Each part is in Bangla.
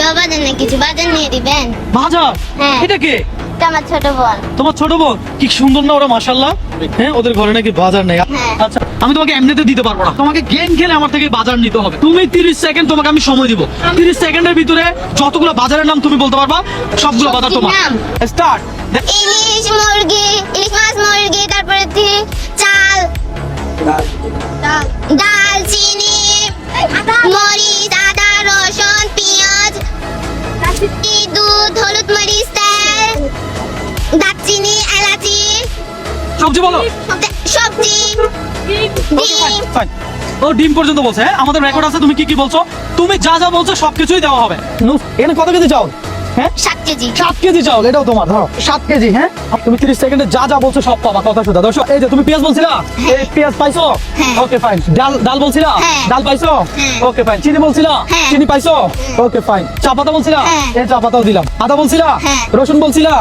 আমিও বাজার না কিছু বাজার নিয়ে দিবেন। বাজার? হ্যাঁ। এটা কে? এটা আমার ছোট বোন। তোমার ছোট বোন? কি সুন্দর না ওরা, মাশাআল্লাহ। হ্যাঁ, ওদের ঘরে নাকি বাজার নেই। হ্যাঁ। আচ্ছা, আমি তোমাকে এমনিতে দিতে পারবো না, তোমাকে গেম খেলে আমার থেকে বাজার নিতে হবে। তুমি 30 সেকেন্ড তোমাকে আমি সময় দিব। 30 সেকেন্ডের ভিতরে যতগুলো বাজারের নাম তুমি বলতে পারবা, সবগুলো বাজার তোমার। নাম? স্টার্ট। ইলিশ মুরগি, ইলিশ মাছ মুরগি, তারপরে চাল, ডাল, চিনি, মরিচ, আদা, রসুন, পেঁয়াজ, দুধ, হলুদ, মরিচ, তেল, দারচিনি, এলাচি, সবজি বলো। সবজি, ডিম। Fine. ও ডিম পর্যন্ত বলছে। হ্যাঁ, আমাদের রেকর্ড আছে তুমি কি কি বলছো। তুমি যা যা বলছো সবকিছুই দেওয়া হবে। এখানে কত কেজি চাও? হ্যাঁ, 7 কেজি। 7 কেজি চাউল, এটাও তোমার। ধরো 7 কেজি। হ্যাঁ, তুমি 30 সেকেন্ডে যা যা বলছো সব পাবা, কথা শুধু। দর্শক, এই যে তুমি পেঁয়াজ বলছিলা, হ্যাঁ। এই পেঁয়াজ পাইছো? হ্যাঁ। Okay fine. ডাল বলছিলা, হ্যাঁ। ডাল পাইছো? হ্যাঁ। Okay fine. চিনি বলছিলা, হ্যাঁ। চিনি পাইছো? Okay fine. চা পাতা বলছিলা, হ্যাঁ। এই চা পাতাও দিলাম। আদা বলছিলা, হ্যাঁ। রসুন বলছিলা,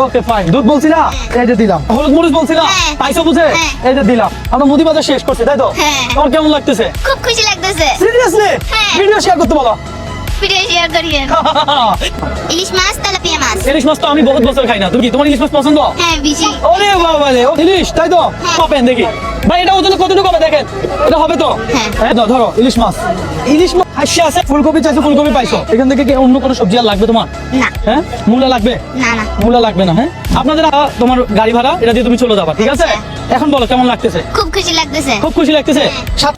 ওকে ফাইন। দুধ বলছিলা, এই যে দিলাম। হলুদ মরিচ বলছিলা, হ্যাঁ। পাইছো বুঝে? হ্যাঁ। এই যে দিলাম। আমরা মুদি বাজার শেষ করছি, তাই তো? হ্যাঁ। তোমার কেমন লাগতেছে? খুব খুশি লাগতেছে। সিরিয়াসলি? হ্যাঁ। ভিডিও শেয়ার করতে বলো। ভিডিও শেয়ার করিয়েন। ইলিশ মাছ, তেলাপিয়া মাছ। ইলিশ মাছ তো আমি বহুত বছর খাই না। তুমি কি, তোমার ইলিশ মাছ পছন্দ? হ্যাঁ, বেশি। ওরে বাবা রে, ও ইলিশ, তাই তো? হ্যাঁ। পাবেন দেখি ভাই, এটা ওজন কতটুকু হবে দেখেন। এটা হবে তো? হ্যাঁ। এই তো ধরো ইলিশ মাছ। ইলিশ মাছ হাসি আছে। ফুলকপি চাইছো, ফুলকপি পাইছো। এখান থেকে কি অন্য কোনো সবজি আর লাগবে তোমার? না। হ্যাঁ, মূলা লাগবে? না না, মূলা লাগবে না। হ্যাঁ, আপনাদের তোমার গাড়ি ভাড়া এটা দিয়ে তুমি চলে যাবা, ঠিক আছে? এখন বলো কেমন লাগতেছে? খুব খুশি লাগতেছে। খুব খুশি লাগতেছে। হ্যাঁ।